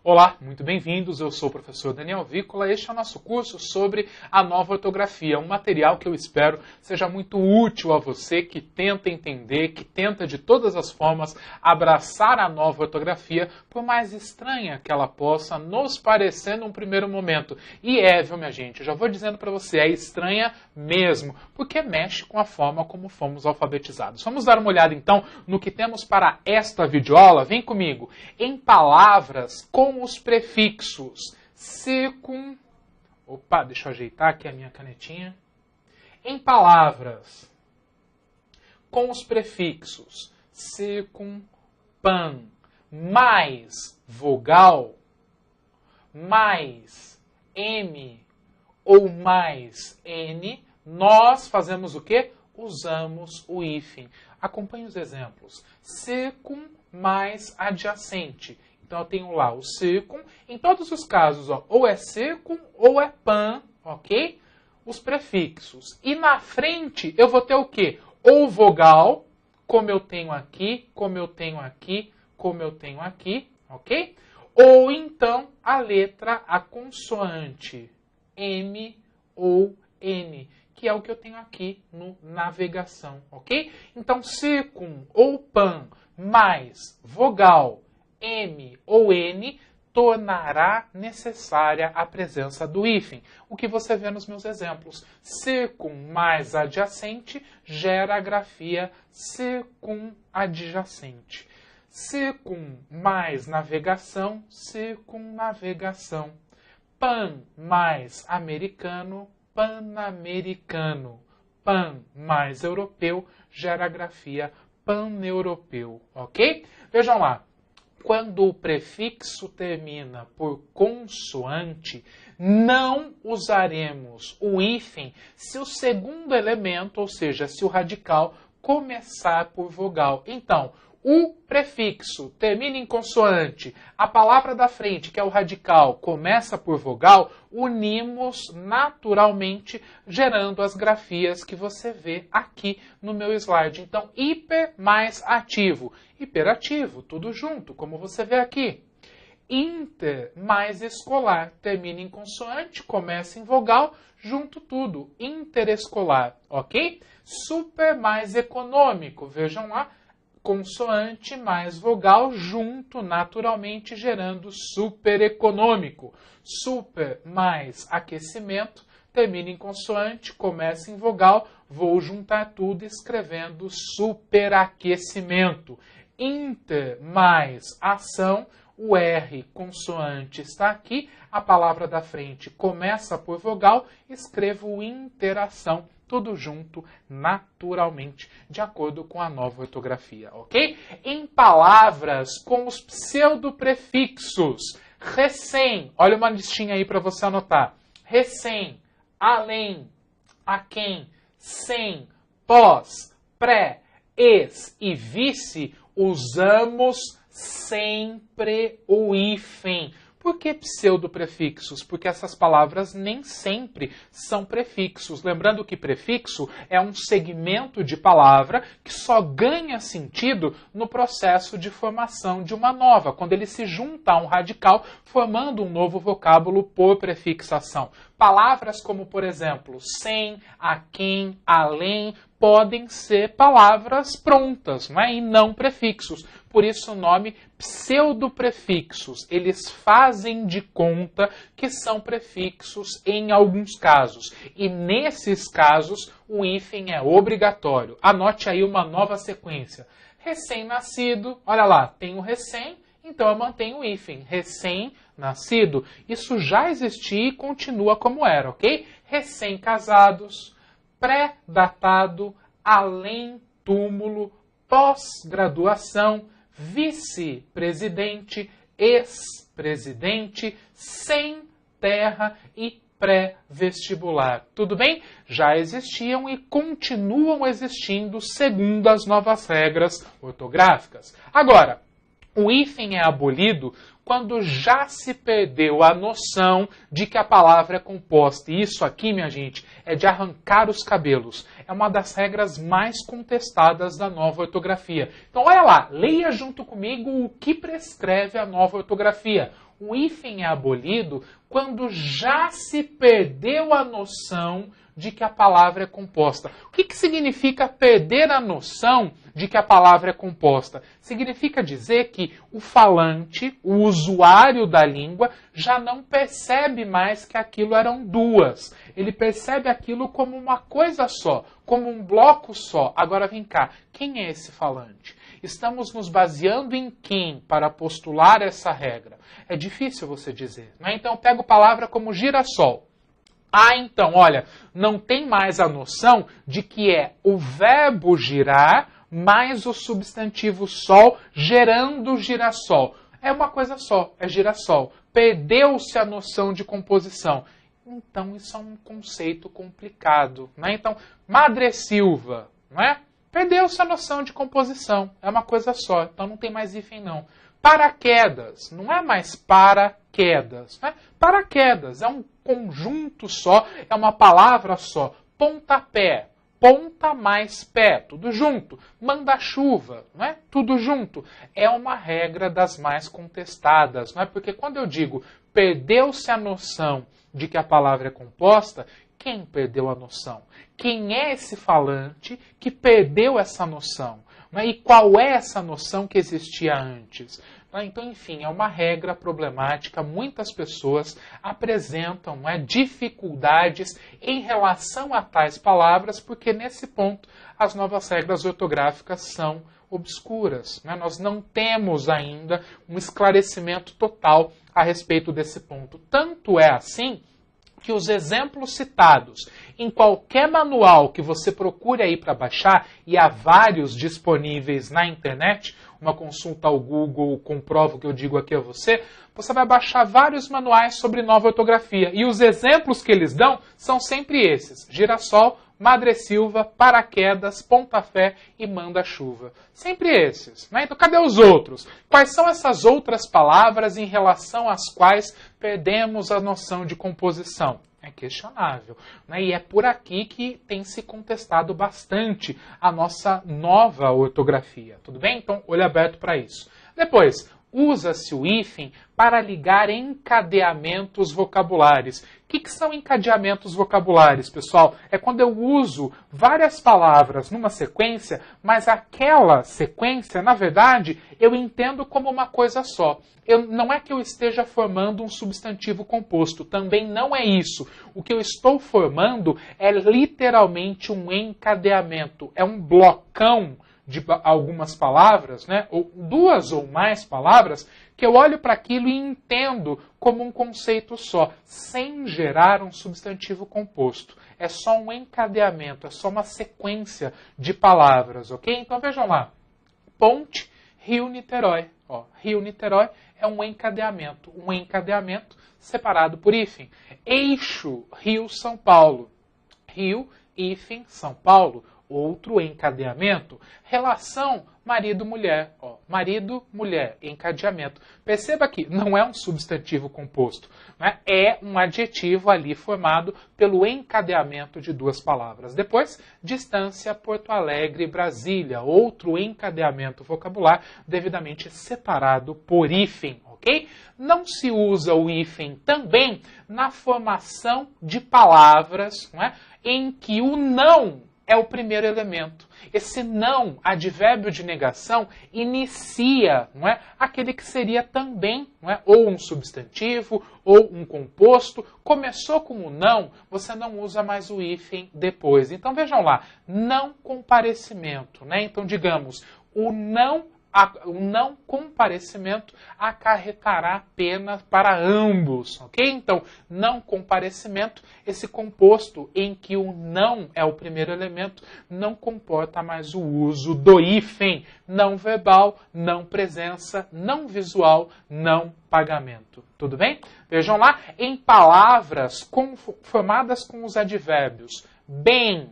Olá, muito bem-vindos. Eu sou o professor Daniel Vícola. Este é o nosso curso sobre a nova ortografia, um material que eu espero seja muito útil a você que tenta entender, que tenta de todas as formas abraçar a nova ortografia, por mais estranha que ela possa nos parecer num primeiro momento. E viu, minha gente, eu já vou dizendo para você, é estranha mesmo, porque mexe com a forma como fomos alfabetizados. Vamos dar uma olhada então no que temos para esta videoaula. Vem comigo. Em palavras com os prefixos Opa, deixa eu ajeitar aqui a minha canetinha. Em palavras com os prefixos circunpan mais vogal, mais M ou mais N, nós fazemos o quê? Usamos o hífen. Acompanhe os exemplos. Circum mais adjacente. Então, eu tenho lá o circum. Em todos os casos, ou é circum ou é pan, ok? Os prefixos. E na frente, eu vou ter o quê? Ou vogal, como eu tenho aqui, como eu tenho aqui, como eu tenho aqui, ok? Ou então, a letra, a consoante M ou N, que é o que eu tenho aqui no navegação, ok? Então, circum ou pan mais vogal M ou N tornará necessária a presença do hífen. O que você vê nos meus exemplos. Circum mais adjacente gera a grafia circumadjacente. Circum mais navegação, circunnavegação. Pan mais americano, panamericano. Pan mais europeu gera a grafia pan-europeu, ok? Vejam lá. Quando o prefixo termina por consoante, não usaremos o hífen se o segundo elemento, ou seja, se o radical, começar por vogal. Então, o prefixo termina em consoante, a palavra da frente, que é o radical, começa por vogal, unimos naturalmente, gerando as grafias que você vê aqui no meu slide. Então, hiper mais ativo. Hiperativo, tudo junto, como você vê aqui. Inter mais escolar, termina em consoante, começa em vogal, junto tudo. Interescolar, ok? Super mais econômico, vejam lá. Consoante mais vogal junto naturalmente gerando super econômico. Super mais aquecimento termina em consoante, começa em vogal, vou juntar tudo escrevendo superaquecimento. Inter mais ação, o R consoante está aqui, a palavra da frente começa por vogal, escrevo interação. Tudo junto, naturalmente, de acordo com a nova ortografia, ok? Em palavras com os pseudoprefixos, recém, olha uma listinha aí para você anotar. Recém, além, aquém, sem, pós, pré, ex e vice, usamos sempre o hífen. Por que pseudoprefixos? Porque essas palavras nem sempre são prefixos. Lembrando que prefixo é um segmento de palavra que só ganha sentido no processo de formação de uma nova, quando ele se junta a um radical, formando um novo vocábulo por prefixação. Palavras como, por exemplo, sem, aquém, além, podem ser palavras prontas, não é? E não prefixos. Por isso o nome pseudoprefixos. Eles fazem de conta que são prefixos em alguns casos. E nesses casos o hífen é obrigatório. Anote aí uma nova sequência. Recém-nascido, olha lá, tem o recém, então eu mantenho o hífen. Recém-nascido. Isso já existia e continua como era, ok? Recém-casados, pré-datado, além-túmulo, pós-graduação, vice-presidente, ex-presidente, sem terra e pré-vestibular. Tudo bem? Já existiam e continuam existindo segundo as novas regras ortográficas. Agora, o hífen é abolido quando já se perdeu a noção de que a palavra é composta. E isso aqui, minha gente, é de arrancar os cabelos. É uma das regras mais contestadas da nova ortografia. Então, olha lá, leia junto comigo o que prescreve a nova ortografia. O hífen é abolido quando já se perdeu a noção de que a palavra é composta. O que significa perder a noção de que a palavra é composta? Significa dizer que o falante, o usuário da língua, já não percebe mais que aquilo eram duas. Ele percebe aquilo como uma coisa só, como um bloco só. Agora vem cá, quem é esse falante? Estamos nos baseando em quem para postular essa regra? É difícil você dizer, né? Então eu pego palavra como girassol. Ah, então, olha, não tem mais a noção de que é o verbo girar mais o substantivo sol gerando girassol. É uma coisa só, é girassol. Perdeu-se a noção de composição. Então, isso é um conceito complicado, né? Então, Madressilva, não é? Perdeu-se a noção de composição. É uma coisa só, então não tem mais hífen, não. Paraquedas, não é mais paraquedas, né? Paraquedas é um conjunto só, é uma palavra só. Pontapé, ponta mais pé, tudo junto. Manda-chuva, não é? Tudo junto. É uma regra das mais contestadas, não é? Porque quando eu digo perdeu-se a noção de que a palavra é composta, quem perdeu a noção? Quem é esse falante que perdeu essa noção? E qual é essa noção que existia antes? Então, enfim, é uma regra problemática. Muitas pessoas apresentam dificuldades em relação a tais palavras, porque nesse ponto as novas regras ortográficas são obscuras. Nós não temos ainda um esclarecimento total a respeito desse ponto. Tanto é assim que os exemplos citados em qualquer manual que você procure aí para baixar, e há vários disponíveis na internet, uma consulta ao Google comprova o que eu digo aqui a você, você vai baixar vários manuais sobre nova ortografia. E os exemplos que eles dão são sempre esses: girassol, Madressilva, paraquedas, pontapé e manda-chuva. Sempre esses, né? Então, cadê os outros? Quais são essas outras palavras em relação às quais perdemos a noção de composição? É questionável, né? E é por aqui que tem se contestado bastante a nossa nova ortografia. Tudo bem? Então, olho aberto para isso. Depois, usa-se o hífen para ligar encadeamentos vocabulares. O que são encadeamentos vocabulares, pessoal? É quando eu uso várias palavras numa sequência, mas aquela sequência, na verdade, eu entendo como uma coisa só. Não é que eu esteja formando um substantivo composto, também não é isso. O que eu estou formando é literalmente um encadeamento, é um blocão de algumas palavras, né, ou duas ou mais palavras, que eu olho para aquilo e entendo como um conceito só, sem gerar um substantivo composto. É só um encadeamento, é só uma sequência de palavras, ok? Então vejam lá, ponte, Rio-Niterói. Rio-Niterói é um encadeamento separado por hífen. Eixo, Rio-São Paulo. Rio, hífen, São Paulo. Outro encadeamento. Relação marido-mulher. Marido-mulher, encadeamento. Perceba que não é um substantivo composto, né? É um adjetivo ali formado pelo encadeamento de duas palavras. Depois, distância, Porto Alegre, Brasília. Outro encadeamento vocabular devidamente separado por hífen. Okay? Não se usa o hífen também na formação de palavras, né, em que o não é o primeiro elemento. Esse não, advérbio de negação, inicia, não é, aquele que seria também, não é, ou um substantivo ou um composto. Começou com o não, você não usa mais o hífen depois. Então vejam lá, não comparecimento, né? Então digamos, o não comparecimento acarretará pena para ambos, ok? Então, não comparecimento, esse composto em que o não é o primeiro elemento, não comporta mais o uso do hífen, não verbal, não presença, não visual, não pagamento. Tudo bem? Vejam lá, em palavras formadas com os advérbios bem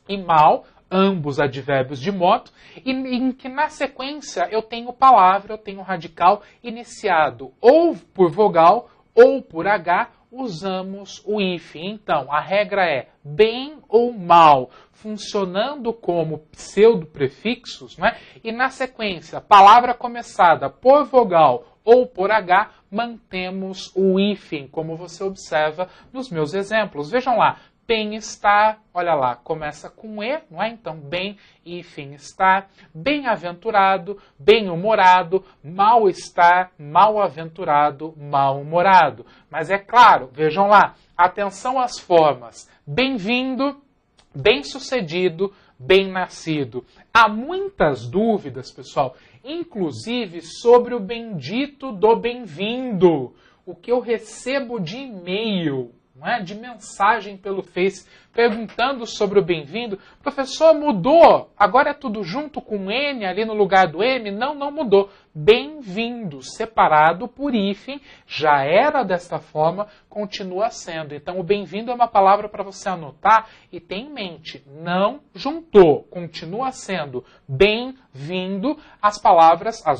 e mal, ambos advérbios de modo, e em que na sequência eu tenho palavra, eu tenho radical iniciado ou por vogal ou por H, usamos o hífen. Então, a regra é bem ou mal, funcionando como pseudo-prefixos, né? E na sequência, palavra começada por vogal ou por H, mantemos o hífen, como você observa nos meus exemplos. Vejam lá, bem-estar, olha lá, começa com E, não é? Então, bem, hífen, estar, bem-aventurado, bem-humorado, mal-estar, mal-aventurado, mal-humorado. Mas é claro, vejam lá, atenção às formas, bem-vindo, bem-sucedido, bem-nascido. Há muitas dúvidas, pessoal, inclusive sobre o bendito do bem-vindo, o que eu recebo de e-mail, não é? De mensagem pelo Face, perguntando sobre o bem-vindo. Professor, mudou, agora é tudo junto com N ali no lugar do M? Não, não mudou. Bem-vindo, separado por hífen, já era desta forma, continua sendo. Então, o bem-vindo é uma palavra para você anotar e ter em mente, não juntou, continua sendo bem-vindo as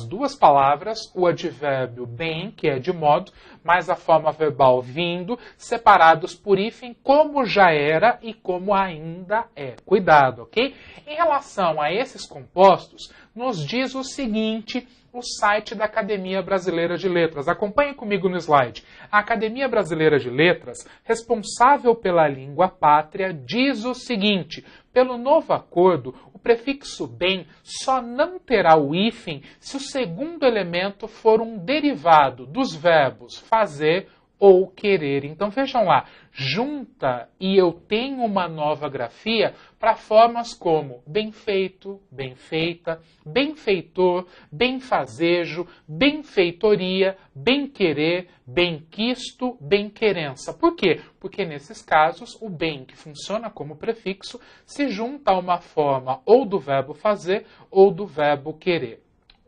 duas palavras, o advérbio bem, que é de modo, mais a forma verbal vindo, separados por hífen, como já era e como ainda é. Cuidado, ok? Em relação a esses compostos, nos diz o seguinte o site da Academia Brasileira de Letras. Acompanhe comigo no slide. A Academia Brasileira de Letras, responsável pela língua pátria, diz o seguinte: pelo novo acordo, o prefixo bem só não terá o hífen se o segundo elemento for um derivado dos verbos fazer ou querer. Então vejam lá, junta e eu tenho uma nova grafia para formas como bem feito, bem feita, benfeitor, benfazejo, benfeitoria, bem querer, benquisto, benquerença. Por quê? Porque nesses casos o bem, que funciona como prefixo, se junta a uma forma ou do verbo fazer ou do verbo querer.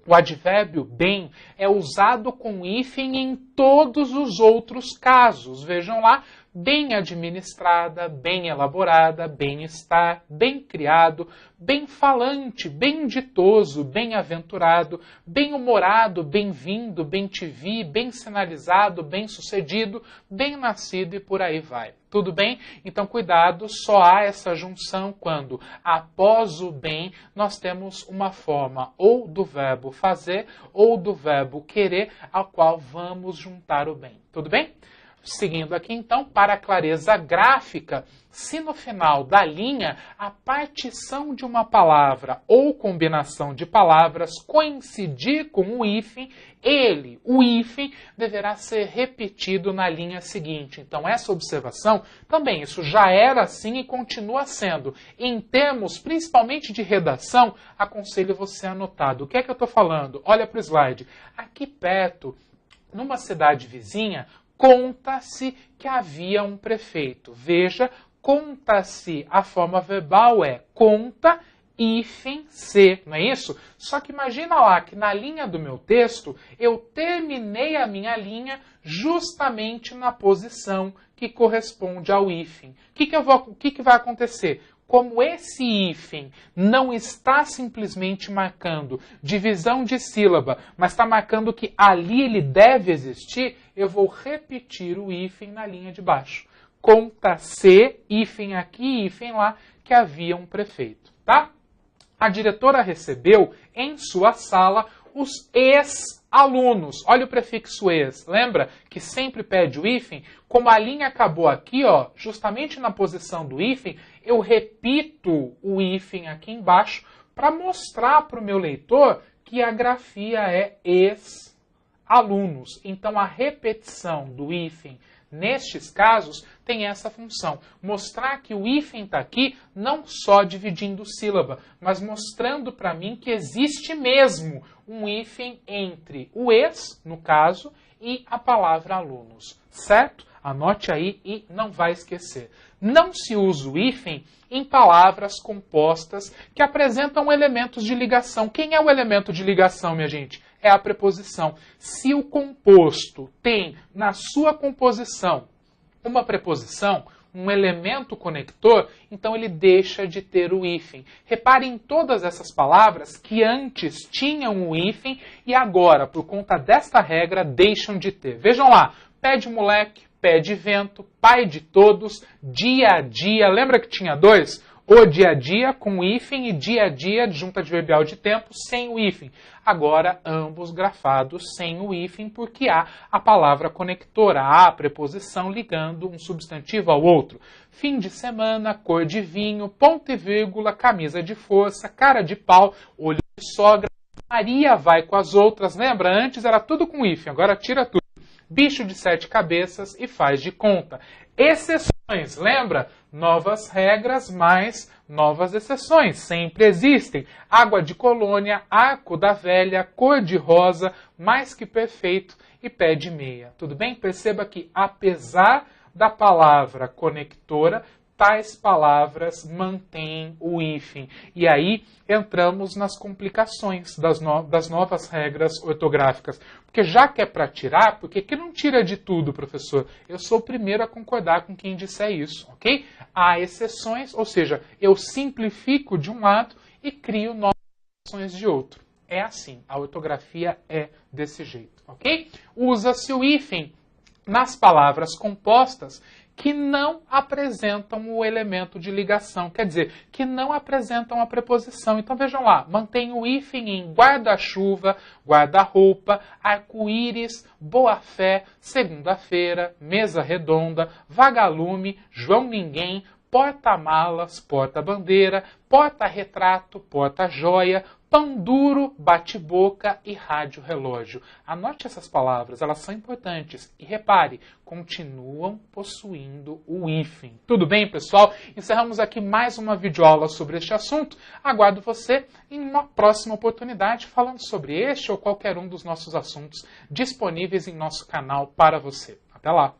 O advérbio bem é usado com hífen em todos os outros casos. Vejam lá, bem administrada, bem elaborada, bem-estar, bem criado, bem falante, bem ditoso, bem-aventurado, bem-humorado, bem-vindo, bem-te-vi, bem sinalizado, bem-sucedido, bem-nascido e por aí vai. Tudo bem? Então, cuidado, só há essa junção quando, após o bem, nós temos uma forma ou do verbo fazer ou do verbo querer, ao qual vamos juntar o bem. Tudo bem? Seguindo aqui, então, para a clareza gráfica, se no final da linha a partição de uma palavra ou combinação de palavras coincidir com o hífen, o hífen, deverá ser repetido na linha seguinte. Então, essa observação, também, isso já era assim e continua sendo. Em termos, principalmente de redação, aconselho você a anotar. Do que é que eu estou falando? Olha para o slide. Aqui perto, numa cidade vizinha, conta-se que havia um prefeito. Veja, conta-se, a forma verbal é conta, hífen, se, não é isso? Só que imagina lá que na linha do meu texto, eu terminei a minha linha justamente na posição que corresponde ao hífen. O que vai acontecer? Como esse hífen não está simplesmente marcando divisão de sílaba, mas está marcando que ali ele deve existir, eu vou repetir o hífen na linha de baixo. Conta-se, hífen aqui, hífen lá, que havia um prefeito, tá? A diretora recebeu em sua sala os ex-alunos. Olha o prefixo ex. Lembra que sempre pede o hífen? Como a linha acabou aqui, ó, justamente na posição do hífen, eu repito o hífen aqui embaixo para mostrar para o meu leitor que a grafia é ex-alunos. Então, a repetição do hífen nestes casos tem essa função, mostrar que o hífen está aqui não só dividindo sílaba, mas mostrando para mim que existe mesmo um hífen entre o ex, no caso, e a palavra alunos, certo? Anote aí e não vai esquecer. Não se usa o hífen em palavras compostas que apresentam elementos de ligação. Quem é o elemento de ligação, minha gente? É a preposição. Se o composto tem na sua composição uma preposição, um elemento conector, então ele deixa de ter o hífen. Repare em todas essas palavras que antes tinham o hífen e agora, por conta desta regra, deixam de ter. Vejam lá, pé de moleque, pé de vento, pai de todos, dia a dia. Lembra que tinha dois? O dia a dia com o hífen e dia a dia, adjunta adverbial de tempo, sem o hífen. Agora, ambos grafados sem o hífen, porque há a palavra conectora, há a preposição ligando um substantivo ao outro. Fim de semana, cor de vinho, ponto e vírgula, camisa de força, cara de pau, olho de sogra, Maria vai com as outras. Lembra? Antes era tudo com hífen, agora tira tudo. Bicho de 7 cabeças e faz de conta. Exceções, lembra? Novas regras, mais novas exceções. Sempre existem. Água de colônia, arco da velha, cor de rosa, mais que perfeito e pé de meia. Tudo bem? Perceba que, apesar da palavra conectora, tais palavras mantêm o hífen. E aí entramos nas complicações das novas regras ortográficas. Porque já que é para tirar, por que não tira de tudo, professor? Eu sou o primeiro a concordar com quem disser isso, ok? Há exceções, ou seja, eu simplifico de um lado e crio novas exceções de outro. É assim, a ortografia é desse jeito, ok? Usa-se o hífen nas palavras compostas que não apresentam o elemento de ligação, quer dizer, que não apresentam a preposição. Então vejam lá, mantém o hífen em guarda-chuva, guarda-roupa, arco-íris, boa-fé, segunda-feira, mesa redonda, vagalume, João Ninguém, porta-malas, porta-bandeira, porta-retrato, porta-joia, pão duro, bate-boca e rádio-relógio. Anote essas palavras, elas são importantes. E repare, continuam possuindo o hífen. Tudo bem, pessoal? Encerramos aqui mais uma videoaula sobre este assunto. Aguardo você em uma próxima oportunidade falando sobre este ou qualquer um dos nossos assuntos disponíveis em nosso canal para você. Até lá!